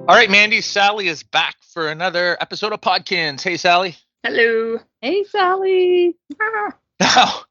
All right, Mandy, Sally is back for another episode of Podkinz. Hey, Sally. Hello. Hey, Sally. Now,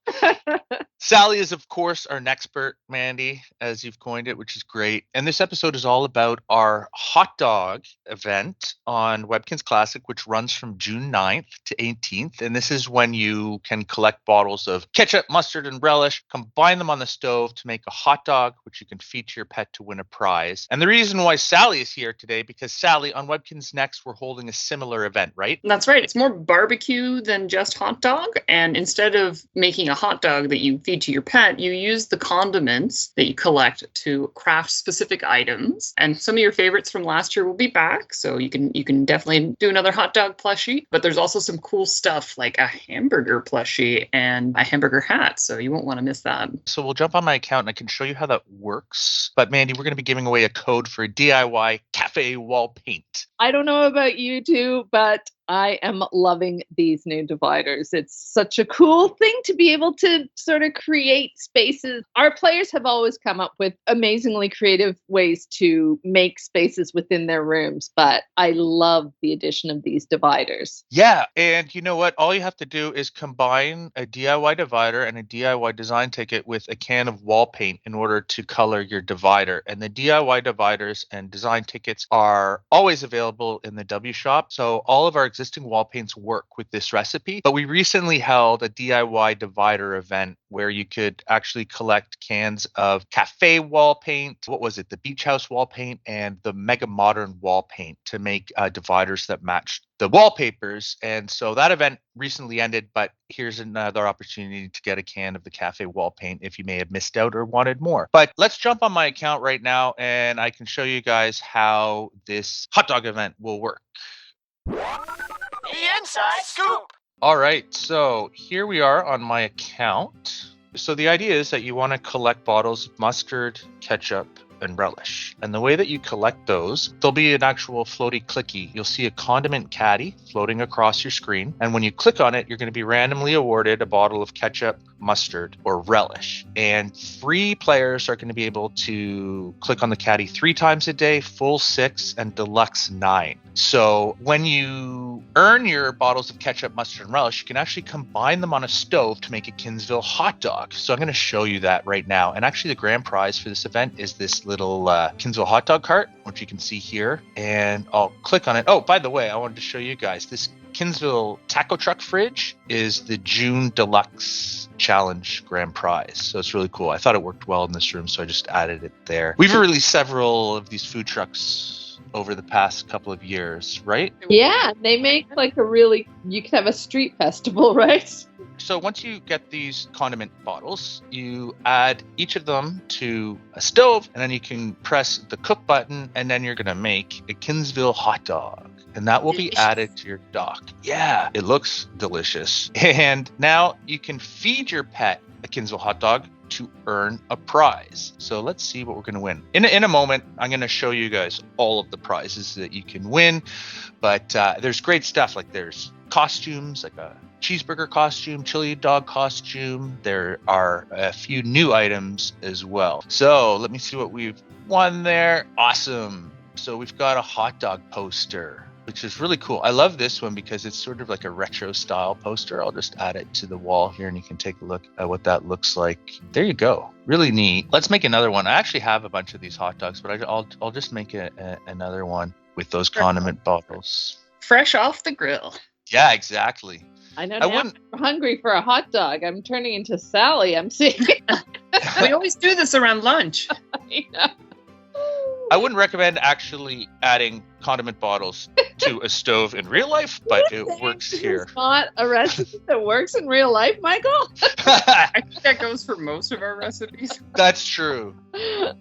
Sally is, of course, our expert, Mandy, as you've coined it, which is great. And this episode is all about our hot dog event on Webkinz Classic, which runs from June 9th to 18th. And this is when you can collect bottles of ketchup, mustard, and relish, combine them on the stove to make a hot dog, which you can feed to your pet to win a prize. And the reason why Sally is here today, because Sally, on Webkinz Next, we're holding a similar event, right? That's right. It's more barbecue than just hot dog. And instead of making a hot dog that you feed to your pet, you use the condiments that you collect to craft specific items. And some of your favorites from last year will be back, so you can definitely do another hot dog plushie. But there's also some cool stuff like a hamburger plushie and a hamburger hat, so you won't want to miss that. So we'll jump on my account and I can show you how that works. But Mandy, we're going to be giving away a code for a DIY cafe wall paint. I don't know about you two, but I am loving these new dividers. It's such a cool thing to be able to sort of create spaces. Our players have always come up with amazingly creative ways to make spaces within their rooms, but I love the addition of these dividers. Yeah, and you know what? All you have to do is combine a DIY divider and a DIY design ticket with a can of wall paint in order to color your divider. And the DIY dividers and design tickets are always available in the W shop. So all of our existing wall paints work with this recipe, but we recently held a DIY divider event where you could actually collect cans of cafe wall paint, what was it, the beach house wall paint, and the mega modern wall paint to make dividers that matched the wallpapers. And so that event recently ended, but here's another opportunity to get a can of the cafe wall paint if you may have missed out or wanted more. But let's jump on my account right now and I can show you guys how this hot dog event will work. The Inside Scoop! All right, so here we are on my account. So the idea is that you want to collect bottles of mustard, ketchup, and relish. And the way that you collect those, there'll be an actual floaty clicky. You'll see a condiment caddy floating across your screen. And when you click on it, you're going to be randomly awarded a bottle of ketchup, mustard, or relish. And 3 players are going to be able to click on the caddy 3 times a day, full 6, and deluxe 9. So when you earn your bottles of ketchup, mustard, and relish, you can actually combine them on a stove to make a Kinzville hot dog. So I'm going to show you that right now. And actually the grand prize for this event is this little Kinzville hot dog cart, which you can see here. And I'll click on it. Oh, by the way, I wanted to show you guys this Kinzville taco truck fridge is the June Deluxe Challenge grand prize. So it's really cool. I thought it worked well in this room, so I just added it there. We've released several of these food trucks over the past couple of years, right? Yeah, they make like you could have a street festival, right? So once you get these condiment bottles, you add each of them to a stove, and then you can press the cook button, and then you're going to make a Kinzville hot dog. And that will be added to your dock. Yeah, it looks delicious. And now you can feed your pet a Kinzville hot dog to earn a prize. So let's see what we're going to win. In a moment, I'm going to show you guys all of the prizes that you can win. But there's great stuff, like there's costumes, like a cheeseburger costume, chili dog costume. There are a few new items as well. So let me see what we've won there. Awesome. So we've got a hot dog poster, which is really cool. I love this one because it's sort of like a retro style poster. I'll just add it to the wall here and you can take a look at what that looks like. There you go. Really neat. Let's make another one. I actually have a bunch of these hot dogs, but I'll just make another one with those condiment bottles. Fresh off the grill. Yeah, exactly. I know now I'm hungry for a hot dog. I'm turning into Sally. I'm seeing. We always do this around lunch. I know. I wouldn't recommend actually adding condiment bottles to a stove in real life, but it works here. It's not a recipe that works in real life, Michael. I think that goes for most of our recipes. That's true.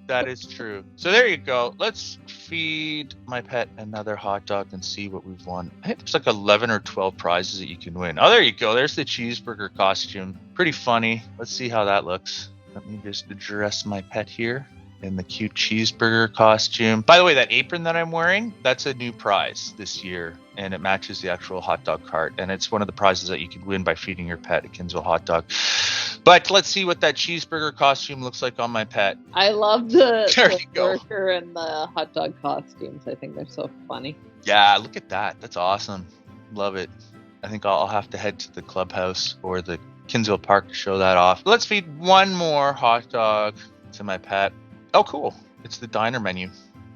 That is true. So there you go. Let's feed my pet another hot dog and see what we've won. I think there's like 11 or 12 prizes that you can win. Oh, there you go. There's the cheeseburger costume. Pretty funny. Let's see how that looks. Let me just address my pet here in the cute cheeseburger costume. By the way, that apron that I'm wearing, that's a new prize this year, and it matches the actual hot dog cart, and it's one of the prizes that you can win by feeding your pet a Kinzville hot dog. But let's see what that cheeseburger costume looks like on my pet. I love There the you go. burger and the hot dog costumes. I think they're so funny. Yeah, look at that. That's awesome. Love it. I think I'll have to head to the clubhouse or the Kinzville Park to show that off. Let's feed one more hot dog to my pet. Oh, cool. It's the diner menu.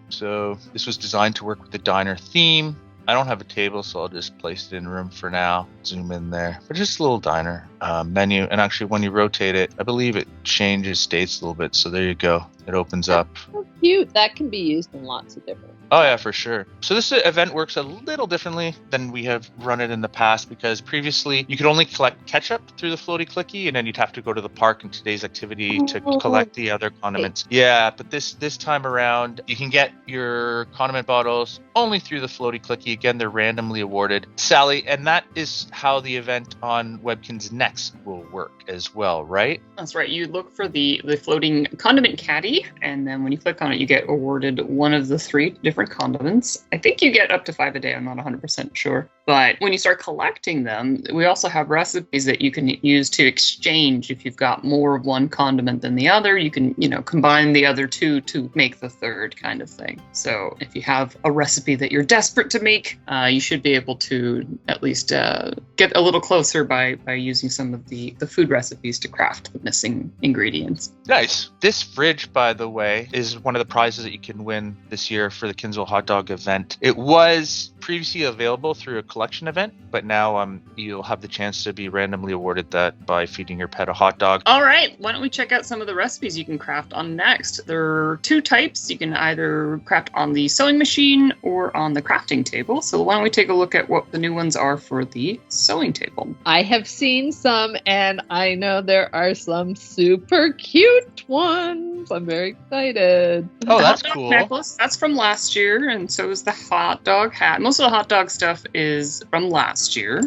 So this was designed to work with the diner theme. I don't have a table, so I'll just place it in room for now. Zoom in there. But just a little diner menu. And actually, when you rotate it, I believe it changes states a little bit. So there you go. It opens up. So cute. That can be used in lots of different. Oh, yeah, for sure. So this event works a little differently than we have run it in the past, because previously you could only collect ketchup through the floaty clicky, and then you'd have to go to the park in today's activity to collect the other condiments. Yeah, but this time around, you can get your condiment bottles only through the floaty clicky. Again, they're randomly awarded. Sally, and that is how the event on Webkinz Next will work as well, right? That's right. You look for the floating condiment caddy, and then when you click on it, you get awarded one of the 3 different condiments. I think you get up to 5 a day. I'm not 100% sure. But when you start collecting them, we also have recipes that you can use to exchange. If you've got more of one condiment than the other, you can, combine the other 2 to make the 3rd kind of thing. So if you have a recipe that you're desperate to make, you should be able to at least get a little closer by using some of the food recipes to craft the missing ingredients. Nice. This fridge, by the way, is one of the prizes that you can win this year for the Kinzville Hot Dog event. It was previously available through a collection event, but now you'll have the chance to be randomly awarded that by feeding your pet a hot dog. All right, why don't we check out some of the recipes you can craft on Next. There are 2 types. You can either craft on the sewing machine or on the crafting table. So why don't we take a look at what the new ones are for the sewing table. I have seen some, and I know there are some super cute ones. I'm very excited. Oh, that's hot dog cool. Necklace, that's from last year, and so is the hot dog hat. Most of the hot dog stuff is from last year.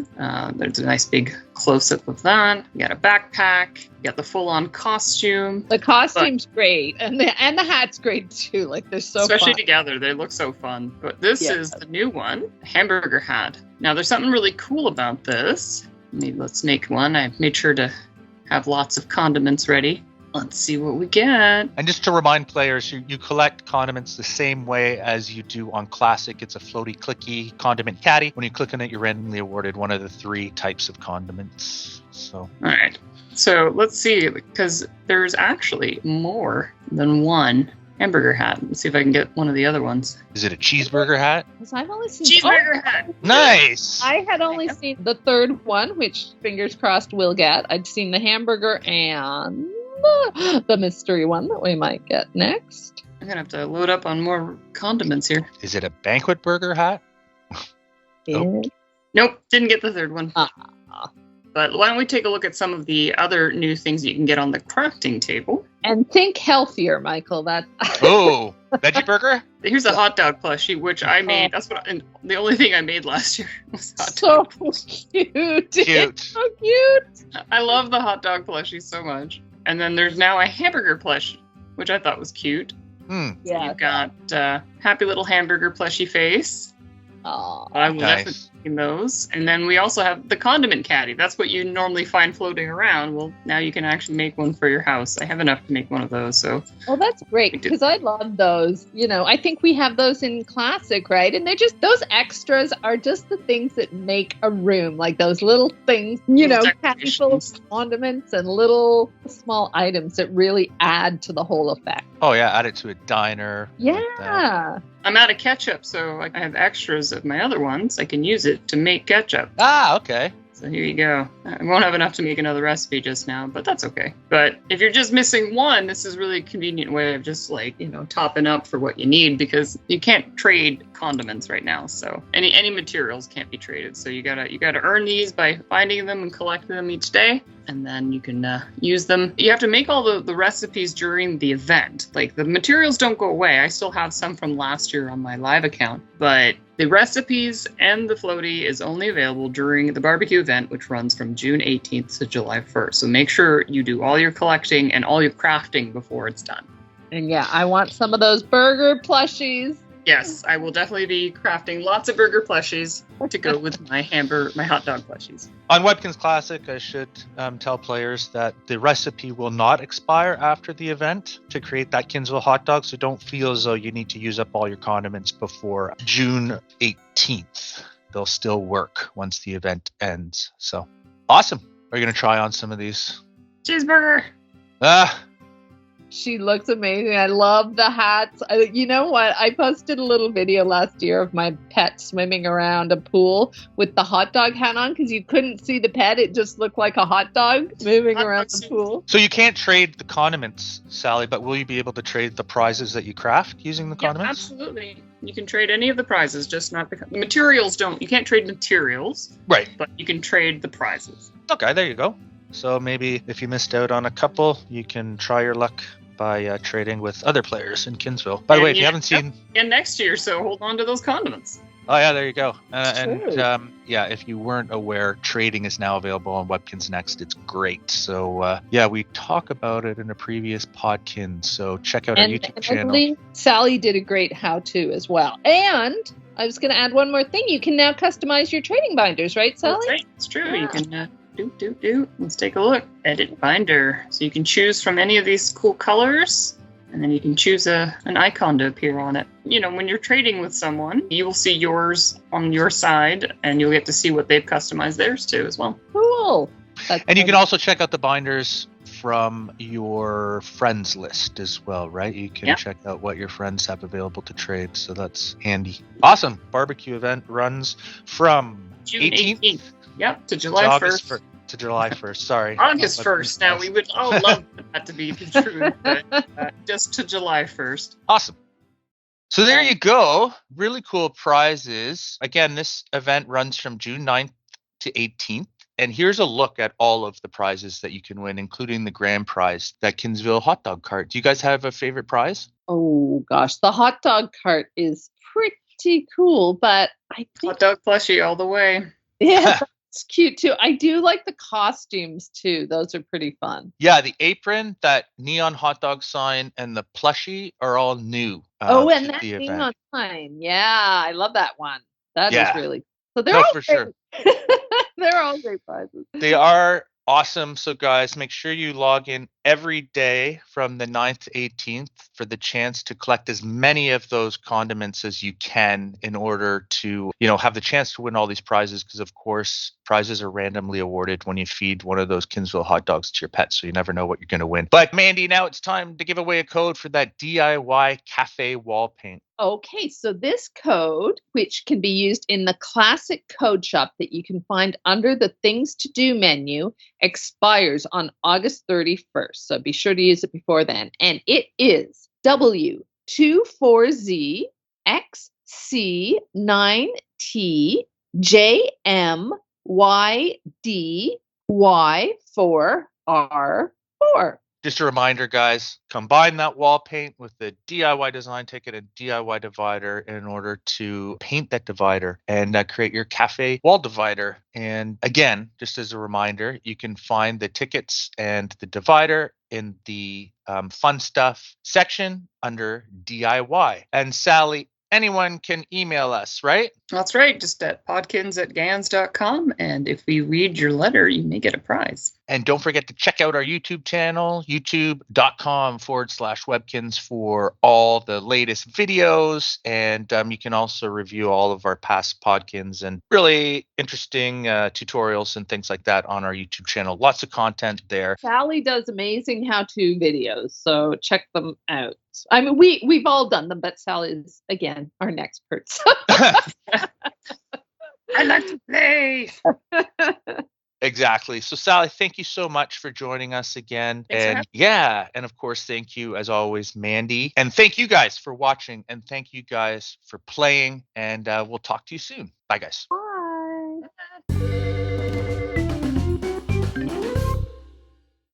There's a nice big close-up of that. You got a backpack. You got the full-on costume. The costume's great, and the hat's great too. Like, they're so especially fun. together, they look so fun. But this is the new one, hamburger hat. Now, there's something really cool about this. Maybe let's make one. I made sure to have lots of condiments ready. Let's see what we get. And just to remind players, you collect condiments the same way as you do on Classic. It's a floaty clicky condiment caddy. When you click on it, you're randomly awarded one of the 3 types of condiments. So, All right. So let's see, because there's actually more than one hamburger hat. Let's see if I can get one of the other ones. is it a cheeseburger hat? Because I've only seen Cheeseburger hat. Nice. I had only seen the 3rd one, which fingers crossed we'll get. I'd seen the hamburger and the mystery one that we might get next. I'm going to have to load up on more condiments here. Is it a banquet burger hat? Nope. Nope, didn't get the 3rd one. Ah. But why don't we take a look at some of the other new things that you can get on the crafting table. And think healthier, Michael. That Oh, veggie burger? Here's a hot dog plushie, which I made. And the only thing I made last year was hot so dog. cute. Cute. It's so cute. I love the hot dog plushie so much. And then there's now a hamburger plush, which I thought was cute. Yeah. You've got happy little hamburger plushie face. Aw. I will Nice. definitely in those. And then we also have the condiment caddy. That's what you normally find floating around. Well, now you can actually make one for your house. I have enough to make one of those. So Well, that's great because I love those. I think we have those in Classic, right? And they're just, those extras are just the things that make a room, like those little things, Little caddy full of decorations. condiments and little small items that really add to the whole effect. Oh, yeah, add it to a diner. like that. Yeah. I'm out of ketchup, so I have extras of my other ones. I can use it to make ketchup. Ah, okay. So here you go. I won't have enough to make another recipe just now, but that's okay. But if you're just missing one, this is really a convenient way of just topping up for what you need, because you can't trade condiments right now. So any materials can't be traded. So you gotta earn these by finding them and collecting them each day, and then you can use them. You have to make all the recipes during the event. Like, the materials don't go away. I still have some from last year on my live account, but the recipes and the floaty is only available during the barbecue event, which runs from June 18th to July 1st. So make sure you do all your collecting and all your crafting before it's done. And yeah, I want some of those burger plushies. Yes, I will definitely be crafting lots of burger plushies to go with my hot dog plushies. On Webkinz Classic, I should tell players that the recipe will not expire after the event to create that Kinzville hot dog, so don't feel as though you need to use up all your condiments before June 18th. They'll still work once the event ends. So, awesome. Are you going to try on some of these? Cheeseburger! She looks amazing. I love the hats. You know what? I posted a little video last year of my pet swimming around a pool with the hot dog hat on because you couldn't see the pet. It just looked like a hot dog moving around the pool. So you can't trade the condiments, Sally, but will you be able to trade the prizes that you craft using the condiments? Absolutely. You can trade any of the prizes, just not the materials. You can't trade materials. Right. But you can trade the prizes. Okay, there you go. So maybe if you missed out on a couple, you can try your luck by trading with other players in Kinzville. By the way, if you haven't seen... And next year, so hold on to those condiments. Oh, yeah, there you go. If you weren't aware, trading is now available on Webkinz Next. It's great. So, we talk about it in a previous Podkinz. So check out our YouTube channel. I believe Sally did a great how-to as well. And I was going to add one more thing. You can now customize your trading binders, right, Sally? That's right. It's true. Yeah. You can... Let's take a look. Edit binder. So you can choose from any of these cool colors, and then you can choose an icon to appear on it. You know, when you're trading with someone, you will see yours on your side, and you'll get to see what they've customized theirs to as well. Cool. And you can also check out the binders from your friends list as well, right? You can check out what your friends have available to trade, so that's handy. Awesome. Barbecue event runs from June 18th. Yep, to July 1st. To July 1st, sorry. August 1st. Now, we would all love that to be true, but just to July 1st. Awesome. So there you go. Really cool prizes. Again, this event runs from June 9th to 18th. And here's a look at all of the prizes that you can win, including the grand prize, that Kinzville hot dog cart. Do you guys have a favorite prize? Oh, gosh. The hot dog cart is pretty cool, but I think... Hot dog plushie all the way. Yeah. It's cute too. I do like the costumes too. Those are pretty fun. Yeah, the apron, that neon hot dog sign, and the plushie are all new. And that neon sign. Yeah, I love that one. That is really. So they're all for sure. They're all great prizes. They are awesome. So guys, make sure you log in every day from the 9th to 18th for the chance to collect as many of those condiments as you can in order to, have the chance to win all these prizes, because of course prizes are randomly awarded when you feed one of those Kinzville hot dogs to your pet, so you never know what you're going to win. But Mandy, now it's time to give away a code for that DIY cafe wall paint. Okay, so this code, which can be used in the classic code shop that you can find under the Things to Do menu, expires on August 31st. So be sure to use it before then. And it is W24ZXC9TJMYDY4R4. Just a reminder, guys, combine that wall paint with the DIY design ticket and DIY divider in order to paint that divider and create your cafe wall divider. And again, just as a reminder, you can find the tickets and the divider in the fun stuff section under DIY. And Sally, anyone can email us, right? That's right. Just at podkinz@gans.com. And if we read your letter, you may get a prize. And don't forget to check out our YouTube channel, youtube.com/Webkinz, for all the latest videos. And you can also review all of our past Podkinz and really interesting tutorials and things like that on our YouTube channel. Lots of content there. Sally does amazing how-to videos, so check them out. I mean, we've all done them, but Sally is, again, our expert. So. I like to play. Exactly. So Sally, thank you so much for joining us again. And of course, thank you as always, Mandy. And thank you guys for watching, and thank you guys for playing, and we'll talk to you soon. Bye guys.